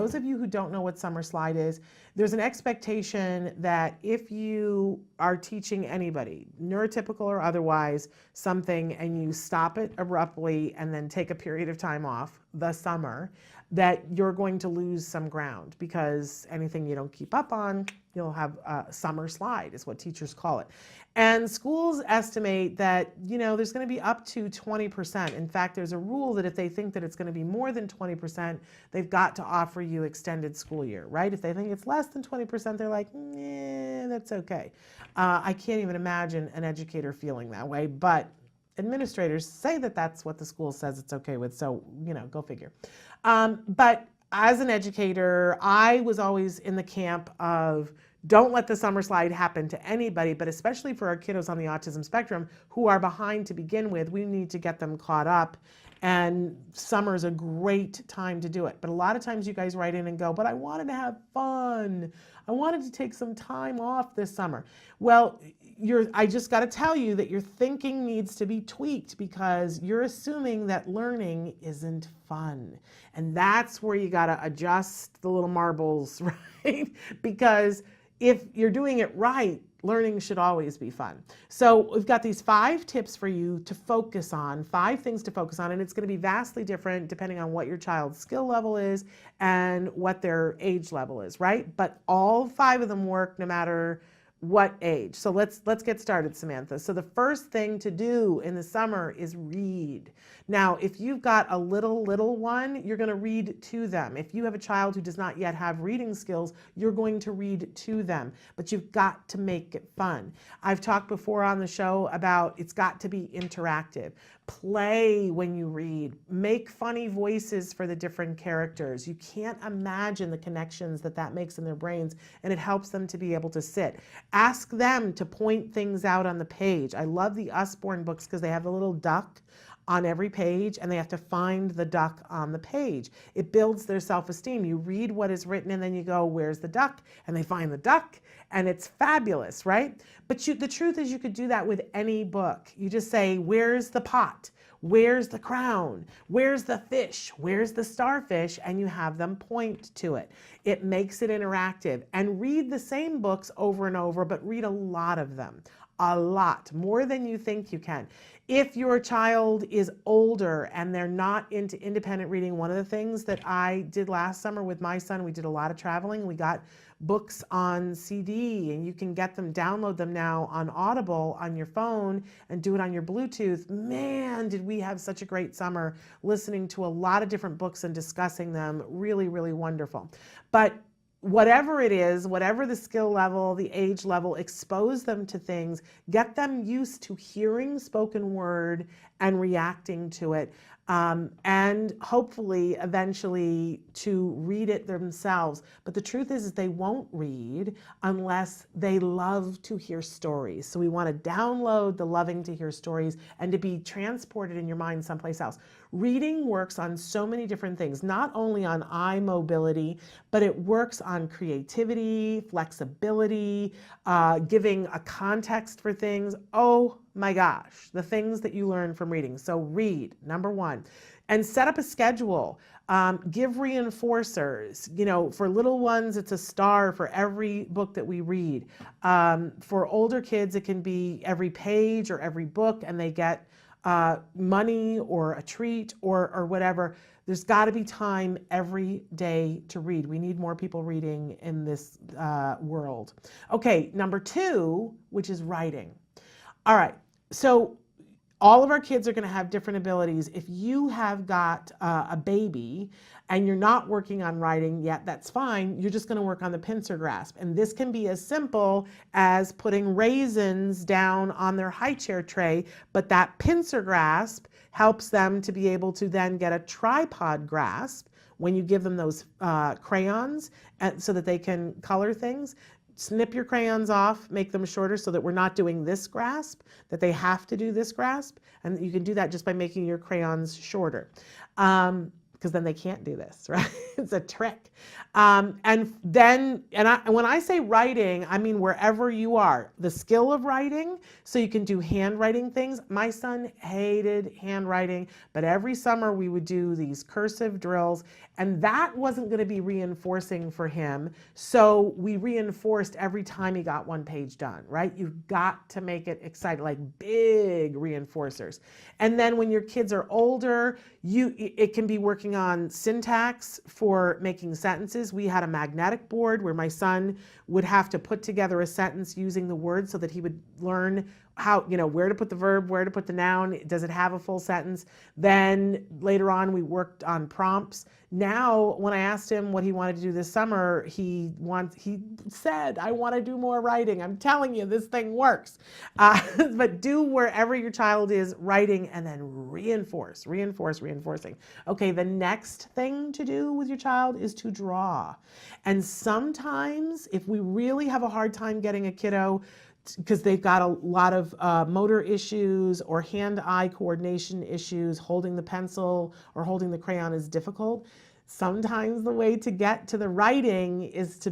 those of you who don't know what summer slide is, there's an expectation that if you are teaching anybody, neurotypical or otherwise, something, and you stop it abruptly and then take a period of time off, the summer, that you're going to lose some ground, because anything you don't keep up on, you'll have a summer slide, is what teachers call it. And schools estimate that, there's going to be up to 20%. In fact, there's a rule that if they think that it's going to be more than 20%, they've got to offer you extended school year, right? If they think it's less than 20%, they're like, that's okay. I can't even imagine an educator feeling that way, but administrators say that that's what the school says it's okay with, so, go figure. But as an educator, I was always in the camp of don't let the summer slide happen to anybody, but especially for our kiddos on the autism spectrum who are behind to begin with, we need to get them caught up. And summer is a great time to do it. But a lot of times you guys write in and go, but I wanted to have fun. I wanted to take some time off this summer. Well, I just got to tell you that your thinking needs to be tweaked, because you're assuming that learning isn't fun. And that's where you got to adjust the little marbles, right? Because if you're doing it right, learning should always be fun. So we've got these 5 tips for you to focus on, 5 things to focus on, and it's going to be vastly different depending on what your child's skill level is and what their age level is, right? But all 5 of them work no matter what age. So let's get started, Samantha. So the first thing to do in the summer is read. Now, if you've got a little one, you're going to read to them. If you have a child who does not yet have reading skills, you're going to read to them. But you've got to make it fun. I've talked before on the show about it's got to be interactive. Play when you read. Make funny voices for the different characters. You can't imagine the connections that makes in their brains, and it helps them to be able to sit. Ask them to point things out on the page. I love the Usborne books because they have a little duck on every page, and they have to find the duck on the page. It builds their self-esteem. You read what is written, and then you go, where's the duck? And they find the duck, and it's fabulous, right? But the truth is you could do that with any book. You just say, where's the pot? Where's the crown? Where's the fish? Where's the starfish? And you have them point to it. It makes it interactive. And read the same books over and over, but read a lot of them. A lot, more than you think you can. If your child is older and they're not into independent reading, one of the things that I did last summer with my son, we did a lot of traveling. We got books on CD, and you can get them, download them now on Audible on your phone and do it on your Bluetooth. Man, did we have such a great summer listening to a lot of different books and discussing them. Really, really wonderful. But whatever it is, whatever the skill level, the age level, expose them to things, get them used to hearing spoken word and reacting to it, and hopefully eventually to read it themselves. But the truth is they won't read unless they love to hear stories. So we want to download the loving to hear stories and to be transported in your mind someplace else. Reading works on so many different things, not only on eye mobility, but it works on creativity, flexibility, giving a context for things. Oh my gosh, the things that you learn from reading. So read, number 1, and set up a schedule. Give reinforcers. For little ones, it's a star for every book that we read. For older kids, it can be every page or every book, and they get money or a treat or whatever. There's got to be time every day to read. We need more people reading in this world. Okay, number 2, which is writing. All right, so all of our kids are going to have different abilities. If you have got a baby and you're not working on writing yet, that's fine. You're just going to work on the pincer grasp. And this can be as simple as putting raisins down on their high chair tray, but that pincer grasp helps them to be able to then get a tripod grasp when you give them those crayons, so that they can color things. Snip your crayons off, make them shorter so that we're not doing this grasp, that they have to do this grasp. And you can do that just by making your crayons shorter. because then they can't do this, right? It's a trick. And then, when I say writing, I mean wherever you are, the skill of writing, so you can do handwriting things. My son hated handwriting, but every summer we would do these cursive drills, and that wasn't going to be reinforcing for him. So we reinforced every time he got one page done, right? You've got to make it exciting, like big reinforcers. And then when your kids are older, it can be working on syntax for making sentences. We had a magnetic board where my son would have to put together a sentence using the words so that he would learn how, where to put the verb, where to put the noun, does it have a full sentence? Then later on we worked on prompts. Now, when I asked him what he wanted to do this summer, he said, I want to do more writing. I'm telling you, this thing works. But do wherever your child is writing, and then reinforcing. Okay, the next thing to do with your child is to draw. And sometimes if we really have a hard time getting a kiddo because they've got a lot of motor issues or hand-eye coordination issues, holding the pencil or holding the crayon is difficult. Sometimes the way to get to the writing is to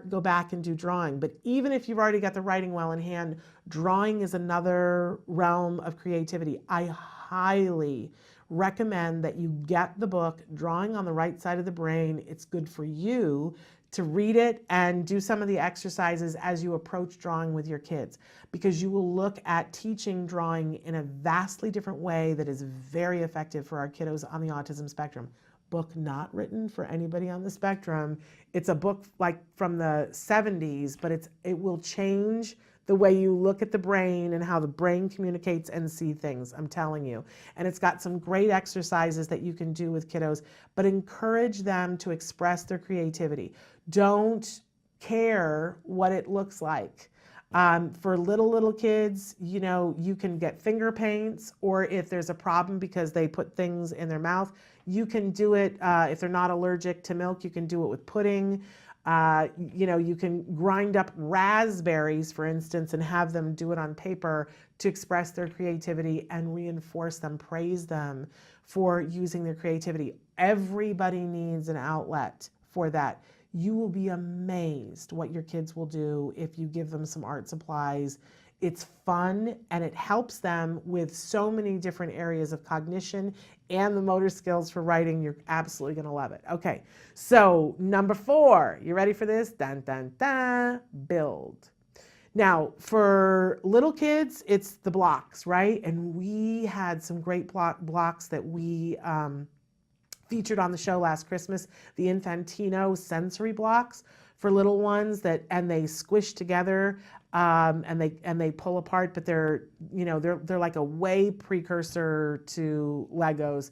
go back and do drawing. But even if you've already got the writing well in hand, drawing is another realm of creativity. I highly recommend that you get the book, Drawing on the Right Side of the Brain. It's good for you to read it and do some of the exercises as you approach drawing with your kids, because you will look at teaching drawing in a vastly different way that is very effective for our kiddos on the autism spectrum. Book not written for anybody on the spectrum. It's a book like from the 70s, but it will change the way you look at the brain and how the brain communicates and see things, I'm telling you. And it's got some great exercises that you can do with kiddos, but encourage them to express their creativity. Don't care what it looks like. For little kids, you can get finger paints, or if there's a problem because they put things in their mouth, you can do it. If they're not allergic to milk, you can do it with pudding. You can grind up raspberries, for instance, and have them do it on paper to express their creativity and reinforce them, praise them for using their creativity. Everybody needs an outlet for that. You will be amazed what your kids will do if you give them some art supplies. It's fun and it helps them with so many different areas of cognition and the motor skills for writing. You're absolutely going to love it. Okay, so number 4, you ready for this? Dun, dun, dun, build. Now, for little kids, it's the blocks, right? And we had some great blocks that we featured on the show last Christmas, the Infantino sensory blocks for little ones and they squish together and they pull apart, but they're like a way precursor to Legos.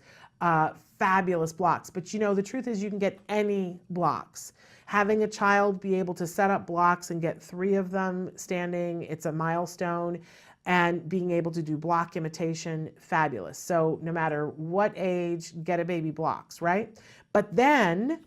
Fabulous blocks. But the truth is you can get any blocks. Having a child be able to set up blocks and get 3 of them standing, it's a milestone. And being able to do block imitation, fabulous. So no matter what age, get a baby blocks, right? But then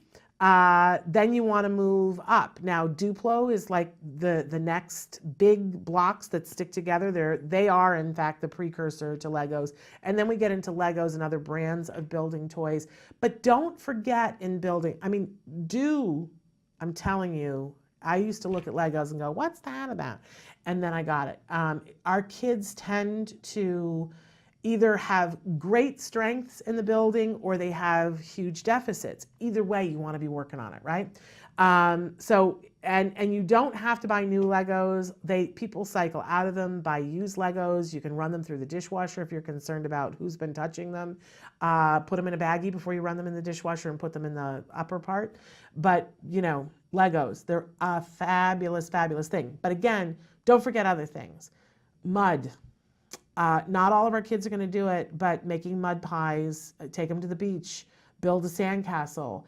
you want to move up. Now, Duplo is like the next big blocks that stick together. They are, in fact, the precursor to Legos. And then we get into Legos and other brands of building toys. But don't forget in building, I'm telling you, I used to look at Legos and go, what's that about? And then I got it. Our kids tend to either have great strengths in the building or they have huge deficits. Either way, you want to be working on it, right? And you don't have to buy new Legos. People cycle out of them, buy used Legos. You can run them through the dishwasher if you're concerned about who's been touching them. Put them in a baggie before you run them in the dishwasher and put them in the upper part. But, Legos, they're a fabulous, fabulous thing. But again, don't forget other things. Mud. Not all of our kids are going to do it, but making mud pies, take them to the beach, build a sandcastle,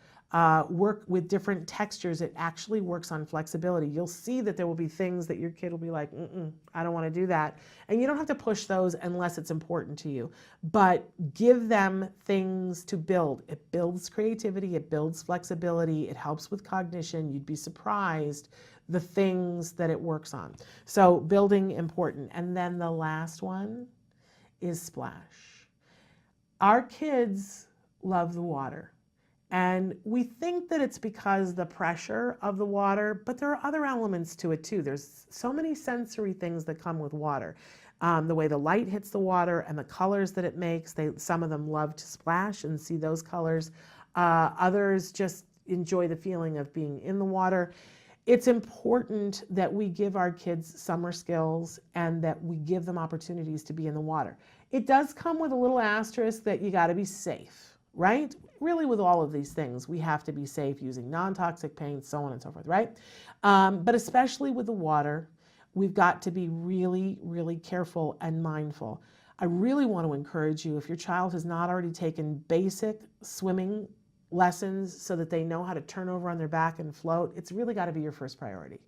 work with different textures. It actually works on flexibility. You'll see that there will be things that your kid will be like, I don't want to do that. And you don't have to push those unless it's important to you. But give them things to build. It builds creativity. It builds flexibility. It helps with cognition. You'd be surprised the things that it works on. So building, important. And then the last one is splash. Our kids love the water. And we think that it's because the pressure of the water, but there are other elements to it too. There's so many sensory things that come with water. The way the light hits the water and the colors that it makes. Some of them love to splash and see those colors. Others just enjoy the feeling of being in the water. It's important that we give our kids summer skills and that we give them opportunities to be in the water. It does come with a little asterisk that you got to be safe, right? Really, with all of these things, we have to be safe using non-toxic paints, so on and so forth, right? But especially with the water, we've got to be really, really careful and mindful. I really want to encourage you, if your child has not already taken basic swimming lessons so that they know how to turn over on their back and float, it's really got to be your first priority.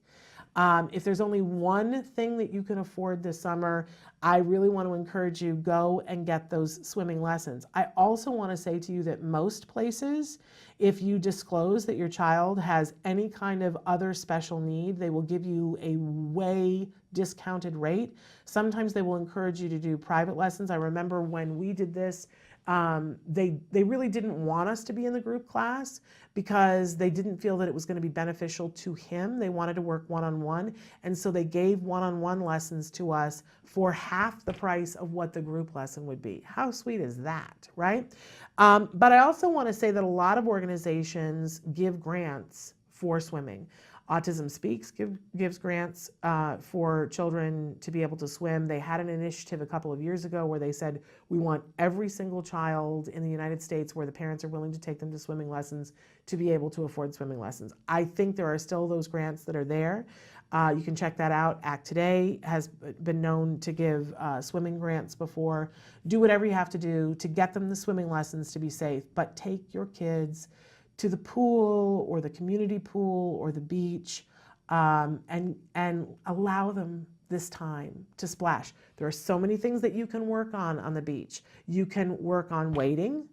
If there's only one thing that you can afford this summer, I really want to encourage you, go and get those swimming lessons. I also want to say to you that most places, if you disclose that your child has any kind of other special need, they will give you a way discounted rate. Sometimes they will encourage you to do private lessons. I remember when we did this, they really didn't want us to be in the group class because they didn't feel that it was going to be beneficial to him. They wanted to work one-on-one, and so they gave one-on-one lessons to us for half the price of what the group lesson would be. How sweet is that, right? But I also want to say that a lot of organizations give grants for swimming. Autism Speaks gives grants for children to be able to swim. They had an initiative a couple of years ago where they said, we want every single child in the United States where the parents are willing to take them to swimming lessons to be able to afford swimming lessons. I think there are still those grants that are there. You can check that out. Act Today has been known to give swimming grants before. Do whatever you have to do to get them the swimming lessons to be safe, but take your kids to the pool or the community pool or the beach, and allow them this time to splash. There are so many things that you can work on the beach. You can work on wading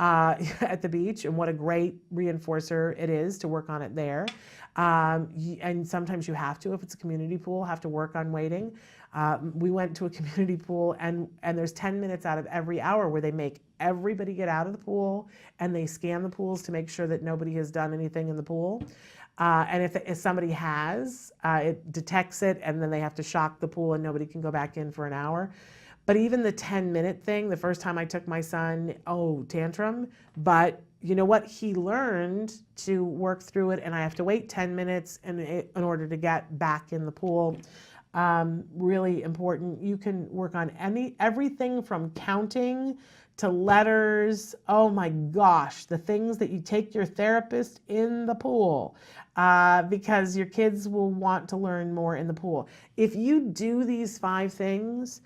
at the beach, and what a great reinforcer it is to work on it there. And sometimes you have to, if it's a community pool, have to work on wading. We went to a community pool and there's 10 minutes out of every hour where they make everybody get out of the pool and they scan the pools to make sure that nobody has done anything in the pool. And if somebody has, it detects it and then they have to shock the pool and nobody can go back in for an hour. But even the 10-minute thing, the first time I took my son, tantrum, but you know what? He learned to work through it, and I have to wait 10 minutes in order to get back in the pool. Really important. You can work on everything from counting to letters. Oh my gosh, the things that you take your therapist in the pool, because your kids will want to learn more in the pool. If you do these 5 things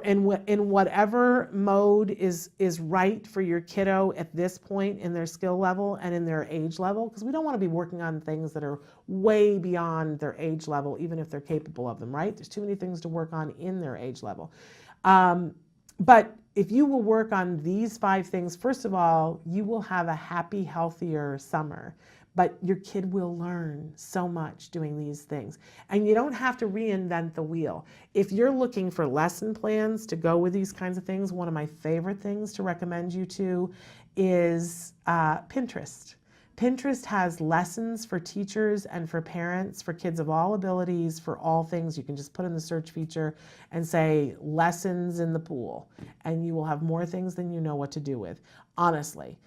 in whatever mode is right for your kiddo at this point in their skill level and in their age level, because we don't want to be working on things that are way beyond their age level, even if they're capable of them, right? There's too many things to work on in their age level. But if you will work on these 5 things, first of all, you will have a happy, healthier summer. But your kid will learn so much doing these things. And you don't have to reinvent the wheel. If you're looking for lesson plans to go with these kinds of things, one of my favorite things to recommend you to is Pinterest. Pinterest has lessons for teachers and for parents, for kids of all abilities, for all things. You can just put in the search feature and say lessons in the pool, and you will have more things than you know what to do with, honestly.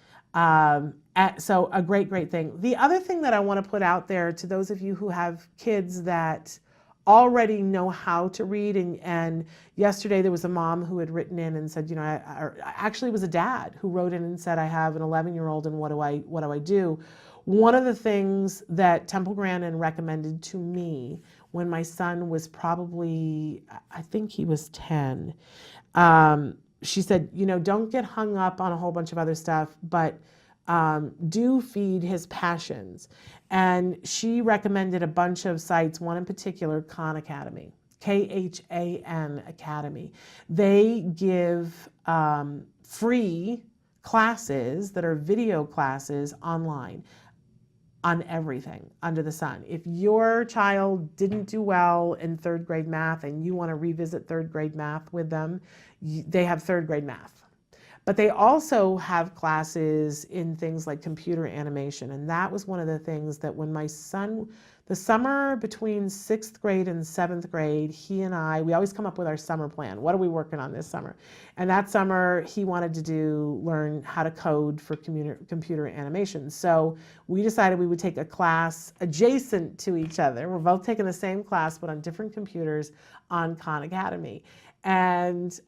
So a great thing. The other thing that I want to put out there to those of you who have kids that already know how to read, and yesterday there was a mom who had written in and said, actually it was a dad who wrote in and said, I have an 11-year-old and what do I do? One of the things that Temple Grandin recommended to me when my son was probably, I think he was 10, she said, don't get hung up on a whole bunch of other stuff, but do feed his passions. And she recommended a bunch of sites, one in particular, Khan Academy, Khan Academy. They give free classes that are video classes online on everything under the sun. If your child didn't do well in 3rd grade math and you want to revisit 3rd grade math with them, they have 3rd grade math. But they also have classes in things like computer animation. And that was one of the things that when my son, the summer between 6th grade and 7th grade, he and we always come up with our summer plan. What are we working on this summer? And that summer, he wanted to learn how to code for computer animation. So we decided we would take a class adjacent to each other. We're both taking the same class, but on different computers on Khan Academy. And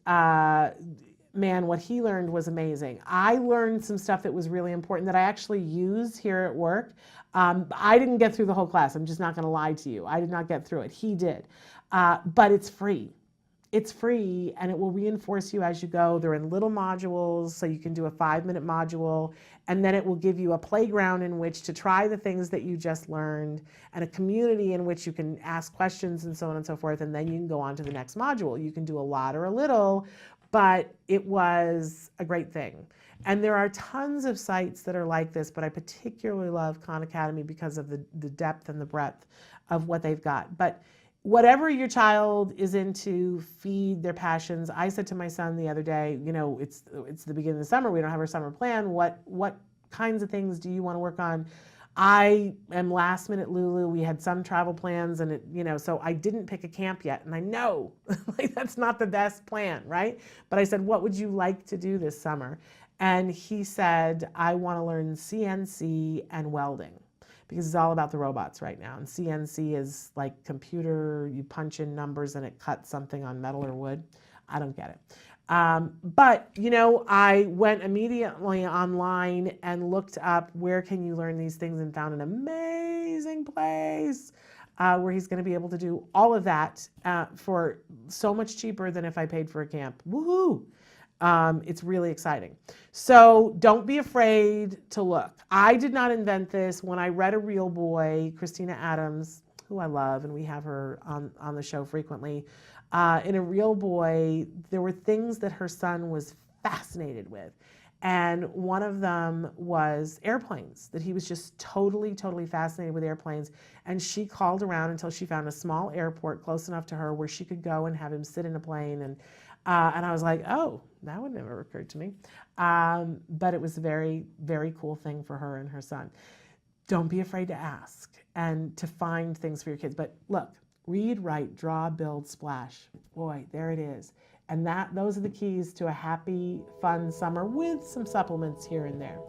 man, what he learned was amazing. I learned some stuff that was really important that I actually use here at work. I didn't get through the whole class. I'm just not going to lie to you. I did not get through it. He did. But it's free. It's free, and it will reinforce you as you go. They're in little modules, so you can do a 5-minute module, and then it will give you a playground in which to try the things that you just learned, and a community in which you can ask questions and so on and so forth, and then you can go on to the next module. You can do a lot or a little, but it was a great thing. And there are tons of sites that are like this, but I particularly love Khan Academy because of the depth and the breadth of what they've got. But whatever your child is into, feed their passions. I said to my son the other day, you know, it's the beginning of the summer. We don't have our summer plan. What kinds of things do you want to work on? I am last minute Lulu. We had some travel plans and it, you know, so I didn't pick a camp yet. And I know like that's not the best plan, right? But I said, what would you like to do this summer? And he said, I want to learn CNC and welding, because it's all about the robots right now. And CNC is like computer, you punch in numbers and it cuts something on metal or wood. I don't get it. But, you know, I went immediately online and looked up where can you learn these things and found an amazing place where he's going to be able to do all of that for so much cheaper than if I paid for a camp. Woohoo! It's really exciting. So don't be afraid to look. I did not invent this. When I read A Real Boy, Christina Adams, who I love, and we have her on the show frequently, in A Real Boy, there were things that her son was fascinated with. And one of them was airplanes, that he was just totally, totally fascinated with airplanes. And she called around until she found a small airport close enough to her where she could go and have him sit in a plane. And I was like, oh, that would never occurred to me. But it was a very, very cool thing for her and her son. Don't be afraid to ask and to find things for your kids. But look, read, write, draw, build, splash. Boy, there it is. And those are the keys to a happy, fun summer with some supplements here and there.